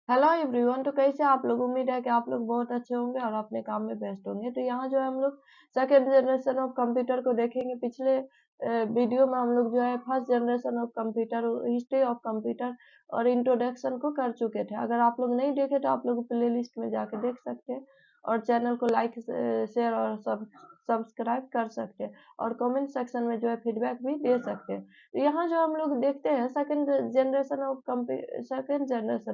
Hello everyone. तो कैसे आप लोग? उम्मीद है कि आप लोग बहुत अच्छे होंगे और अपने काम में व्यस्त होंगे। तो यहाँ जो है हम लोग सेकेंड जनरेशन ऑफ कंप्यूटर को देखेंगे। पिछले वीडियो में हम लोग जो है first generation of computer, history of computer और इंट्रोडक्शन को कर चुके थे। अगर आप लोग नहीं देखे तो आप लोग प्ले लिस्ट में जाके देख सकते हैं और चैनल को लाइक शेयर और सब्सक्राइब कर सकते हैं और कमेंट सेक्शन में जो है फीडबैक भी दे सकते हैं। तो यहाँ जो हम लोग देखते हैं सेकेंड जनरेशन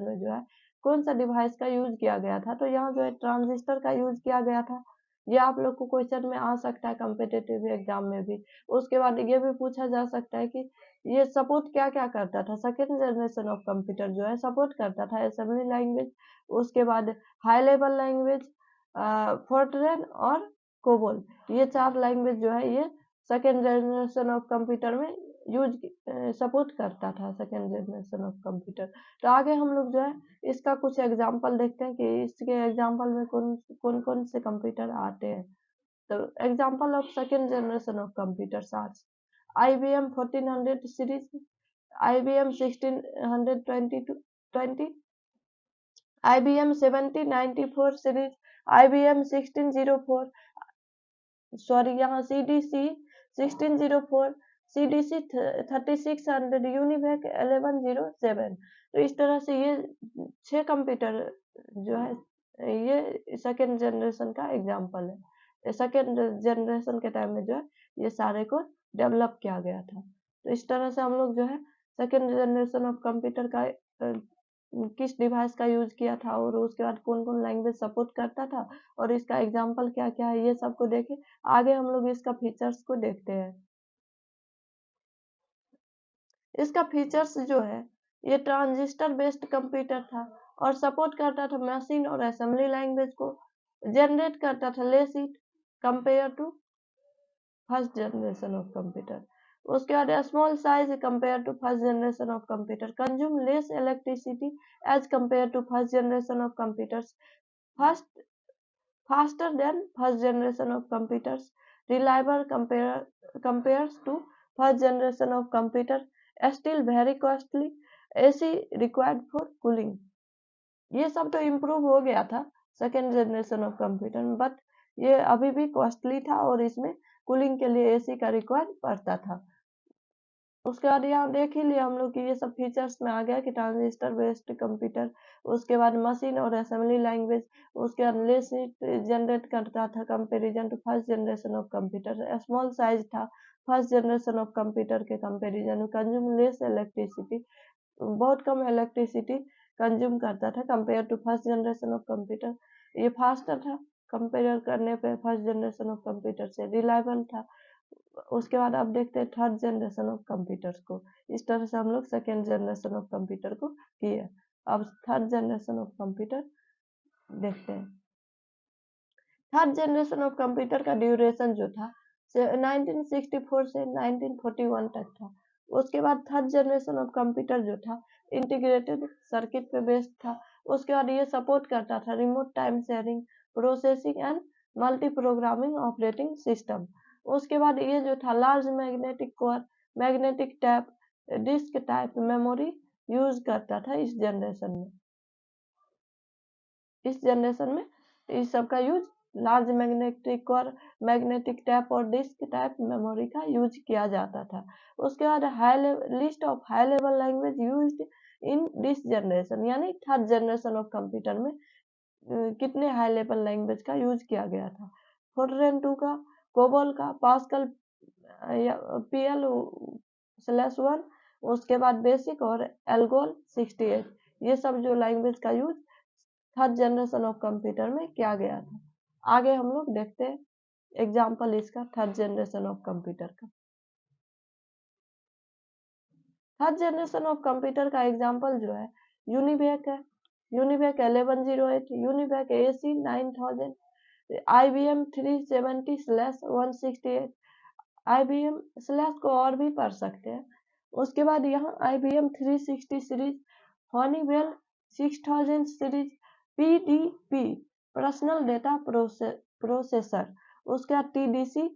में जो है कौन सा डिवाइस का यूज किया गया था। तो यहाँ जो है ट्रांजिस्टर का यूज किया गया था। ये आप लोग को क्वेश्चन में आ सकता है कम्पिटेटिव एग्जाम में भी। उसके बाद ये भी पूछा जा सकता है कि ये सपोर्ट क्या क्या करता था। सेकेंड जनरेशन ऑफ कंप्यूटर जो है सपोर्ट करता था असेंबली लैंग्वेज, उसके बाद हाई लेवल लैंग्वेज, फोर्ट्रेन और कोबोल। ये चार लैंग्वेज जो है ये सेकेंड जनरेशन ऑफ कंप्यूटर में यूज सपोर्ट करता था सेकेंड जनरेशन ऑफ कंप्यूटर। तो आगे हम लोग जो है इसका कुछ एग्जाम्पल देखते हैं कि इसके एग्जाम्पल में कौन कौन कौन से कंप्यूटर आते हैं। तो example of second generation of computer IBM 1400 series, IBM 1620, IBM 1794 series, IBM 1604, sorry यहाँ CDC 1604, CDC 3600, यूनिवेक 1107। तो इस तरह से ये 6 कंप्यूटर जो है ये सेकेंड जनरेशन का एग्जाम्पल है। सेकेंड जनरेशन के टाइम में जो है ये सारे को डेवलप किया गया था। तो इस तरह से हम लोग जो है सेकेंड जनरेशन ऑफ कंप्यूटर का किस डिवाइस का यूज किया था और उसके बाद कौन कौन लैंग्वेज सपोर्ट करता था और इसका एग्जाम्पल क्या क्या है ये सब को देखें। आगे हम लोग इसका फीचर्स को देखते हैं। इसका फीचर्स जो है ये ट्रांजिस्टर बेस्ड कंप्यूटर था और सपोर्ट करता था मशीन और असेंबली लैंग्वेज को, जनरेट करता था less heat compare to first generation of computer. उसके बाद small size compare to first generation of computer, consume less electricity as compare to first generation of computers, first faster than first generation of computers, reliable compares to first generation of computer, still very costly, AC required for cooling। ये सब तो improve हो गया था second generation of computer में, but ये अभी भी कॉस्टली था और इसमें कूलिंग के लिए AC का रिक्वायर पड़ता था। उसके बाद यहाँ देख ही लिया हम लोग कि ये सब फीचर्स में आ गया कि ट्रांजिस्टर बेस्ड कंप्यूटर, उसके बाद मशीन और असेंबली लैंग्वेज, उसके बाद लेस जनरेट करता था comparison to first generation of computer, small size था फर्स्ट जनरेशन ऑफ कंप्यूटर के कंपैरिजन, कंज्यूम लेस इलेक्ट्रिसिटी, बहुत कम इलेक्ट्रिसिटी कंज्यूम करता था compare to first generation of computer, ये फास्टर था कंपेयर करने पे फर्स्ट जनरेशन ऑफ कंप्यूटर से, रिलायबल था। उसके बाद अब देखते हैं थर्ड जनरेशन ऑफ कंप्यूटर्स को। इस तरह से हम लोग सेकेंड जनरेशन ऑफ कंप्यूटर को किए। अब थर्ड जनरेशन ऑफ कंप्यूटर देखते हैं। थर्ड जनरेशन ऑफ कंप्यूटर का ड्यूरेशन जो था 1964 से 1941 तक था। उसके बाद थर्ड जनरेशन ऑफ कंप्यूटर जो था इंटीग्रेटेड सर्किट पे बेस्ड था। उसके बाद ये सपोर्ट करता था remote time sharing, processing and multi programming operating system. उसके बाद ये जो था large magnetic core, magnetic tape, disk type memory use करता था इस जनरेशन में इस सब का use large magnetic core, magnetic tape और डिस्क टाइप मेमोरी का यूज किया जाता था। उसके बाद list of high level language used in this generation, यानी थर्ड जनरेशन ऑफ कंप्यूटर में कितने हाई लेवल लैंग्वेज का यूज किया गया था। फोर्ट्रेन 2 का, कोबोल का, पास्कल, PL/1, उसके बाद बेसिक और एल्गोल 68, ये सब जो लैंग्वेज का use third generation of computer में किया गया था। आगे हम लोग देखते हैं एग्जाम्पल इसका थर्ड जनरेशन ऑफ कंप्यूटर का। थर्ड जनरेशन ऑफ कंप्यूटर का एग्जाम्पल जो है यूनिवेक है, UNIVAC 1108, UNIVAC AC 9000, IBM 370/168, IBM slash को और भी पढ़ सकते हैं। उसके बाद यहाँ IBM 360 series, हॉनीवेल 6000 series, PDP personal data processor, उसके बाद TDC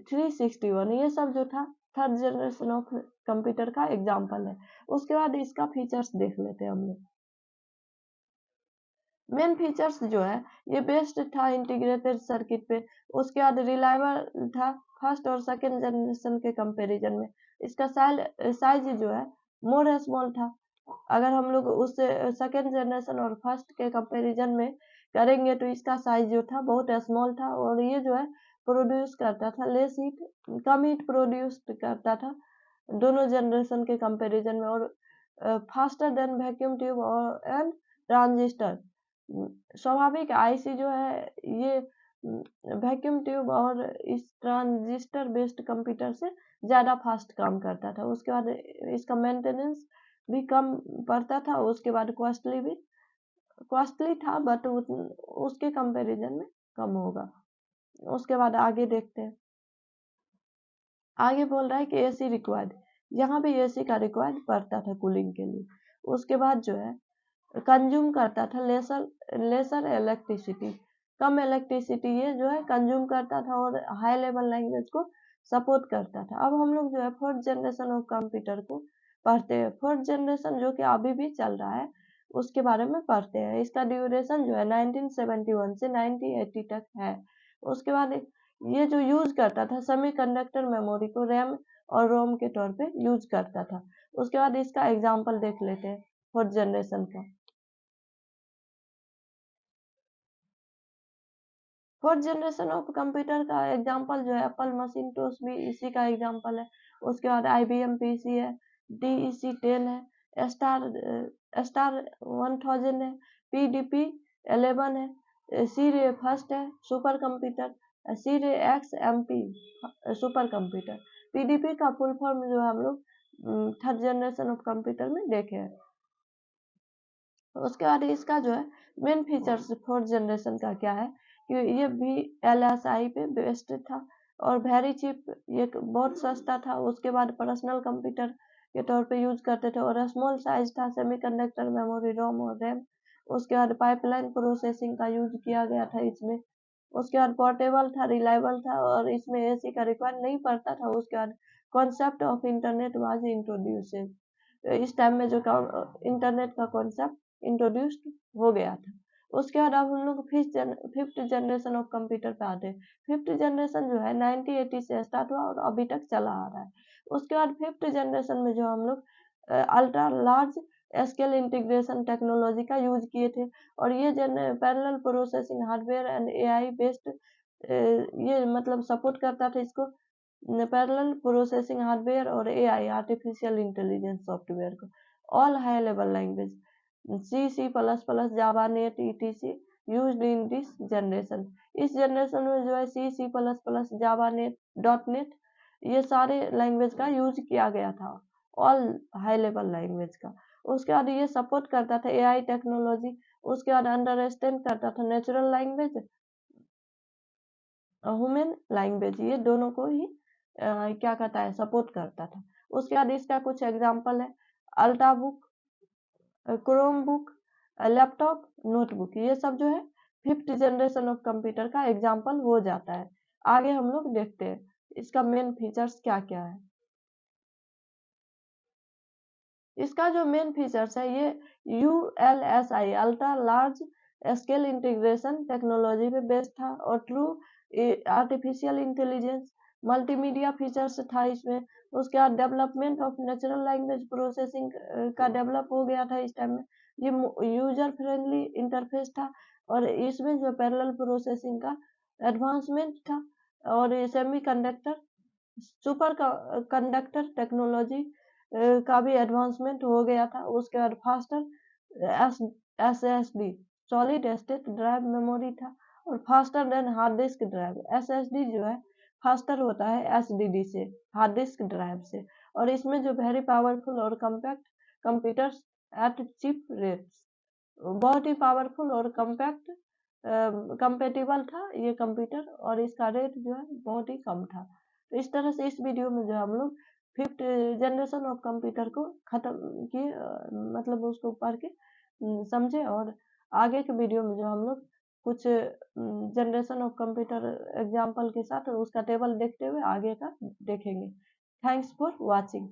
361, ये सब जो था थर्ड जनरेशन ऑफ कंप्यूटर का एग्जाम्पल है। उसके बाद इसका फीचर्स देख लेते हैं हम लोग। मेन फीचर्स जो है ये बेस्ट था इंटीग्रेटेड सर्किट पे, उसके बाद रिलायबल था फर्स्ट और सेकेंड जनरेशन के कंपैरिजन में। इसका साइज जो है मोर स्मॉल था। अगर हम लोग उससे सेकेंड जनरेशन और फर्स्ट के कंपैरिजन में करेंगे तो इसका साइज जो था बहुत स्मॉल था, और ये जो है प्रोड्यूस करता था लेस हीट, कम हीट प्रोड्यूस करता था दोनों जनरेशन के कंपैरिजन में, और फास्टर देन वैक्यूम ट्यूब और एंड ट्रांजिस्टर। स्वाभाविक आईसी जो है ये वैक्यूम ट्यूब और इस ट्रांजिस्टर बेस्ड कंप्यूटर से ज़्यादा फास्ट काम करता था। उसके बाद इसका मेंटेनेंस भी कम पड़ता था, उसके बाद कॉस्टली था, बट उसके कंपैरिजन में कम होगा। उसके बाद आगे देखते हैं। आगे बोल रहा है कि एसी रिक्वायर्ड, यहाँ भी एसी का रिक्वायर्ड पड़ता था कूलिंग के लिए। उसके बाद जो है कंज्यूम करता था लेसर इलेक्ट्रिसिटी, कम इलेक्ट्रिसिटी ये जो है कंज्यूम करता था और हाई लेवल लैंग्वेज को सपोर्ट करता था। अब हम लोग जो है फोर्थ जनरेशन ऑफ कंप्यूटर को पढ़ते हैं। फोर्थ जनरेशन जो कि अभी भी चल रहा है उसके बारे में पढ़ते हैं। इसका ड्यूरेशन जो है 1971 से 1980 तक है। उसके बाद ये जो यूज करता था सेमीकंडक्टर मेमोरी को रैम और रोम के तौर पे यूज करता था। उसके बाद इसका एग्जांपल देख लेते हैं फोर्थ जनरेशन का। फोर्थ जनरेशन ऑफ कंप्यूटर का एग्जांपल जो है एप्पल मशीनटोस भी इसी का एग्जांपल है। उसके बाद IBM PC है, DEC 10 है, स्टार 1000 है, PDP 11 है, C-ray फर्स्ट है super computer, C-ray XMP super computer. PDP का फुल फॉर्म जो हम लोग थर्ड जनरेशन ऑफ कंप्यूटर में देखे हैं। उसके बाद इसका जो है मेन फीचर्स फोर्थ जनरेशन का क्या है कि ये भी LSI पे बेस्ड था और वेरी चीप, ये बहुत सस्ता था। उसके बाद पर्सनल कंप्यूटर के तौर पे यूज करते थे और स्मॉल साइज था, सेमीकंडक्टर मेमोरी रोम और रैम। उसके बाद पाइपलाइन प्रोसेसिंग का यूज किया गया था इसमें। उसके बाद पोर्टेबल था, रिलायबल था और इसमें एसी का रिक्वायर नहीं पड़ता था। उसके बाद concept of internet was introduce, इस टाइम में जो इंटरनेट का कॉन्सेप्ट इंट्रोड्यूस्ड हो गया था। उसके बाद अब हम लोग फिफ्थ जनरेशन ऑफ कंप्यूटर पे आते हैं। फिफ्थ जनरेशन जो है 1980 से स्टार्ट हुआ और अभी तक चला आ रहा है। उसके बाद फिफ्थ जनरेशन में जो हम लोग ultra large scale integration technology का यूज किए थे, और ये parallel processing hardware and AI based, ये मतलब सपोर्ट करता था इसको, पैरेलल प्रोसेसिंग हार्डवेयर और AI आर्टिफिशियल इंटेलिजेंस सॉफ्टवेयर को। All high level language C++, Java net ETC used in this generation. इस जनरेशन में जो है C++, जावा नेट, .NET ये सारे लैंग्वेज का यूज किया गया था, ऑल हाई लेवल लैंग्वेज का। उसके बाद ये सपोर्ट करता था AI टेक्नोलॉजी। उसके बाद अंडरस्टैंड करता था नेचुरल लैंग्वेज, ह्यूमन लैंग्वेज, ये दोनों को ही क्या कहता है सपोर्ट करता था। उसके बाद इसका कुछ एग्जांपल है ultra book, Chrome book, laptop, notebook, ये सब जो है फिफ्थ जनरेशन ऑफ कंप्यूटर का एग्जांपल हो जाता है। आगे हम लोग देखते हैं इसका मेन फीचर्स क्या क्या है। इसका जो मेन फीचर्स है ये ULSI ultra large scale integration technology पे बेस्ड था और true artificial intelligence multimedia features था इसमें। उसके बाद development of natural language processing का डेवलप हो गया था इस टाइम में। ये यूजर फ्रेंडली इंटरफेस था और इसमें जो पैरेलल प्रोसेसिंग का एडवांसमेंट था, और ये semi conductor super conductor technology का भी एडवांसमेंट हो गया था। उसके बाद faster SSD solid state drive memory था और faster than hard disk drive. SSD जो है फास्टर होता है SDD से, हार्ड डिस्क ड्राइव से, और इसमें जो वेरी पावरफुल और compact computers at cheap rates, बहुत ही पावरफुल और कम्पैक्ट कंपेटेबल था ये कंप्यूटर, और इसका रेट जो है बहुत ही कम था। तो इस तरह से इस वीडियो में जो हम लोग फिफ्थ जनरेशन ऑफ कंप्यूटर को खत्म किए, मतलब उसको पढ़ के समझे, और आगे के वीडियो में जो हम लोग कुछ जनरेशन ऑफ कंप्यूटर एग्जाम्पल के साथ उसका टेबल देखते हुए आगे का देखेंगे। Thanks for watching.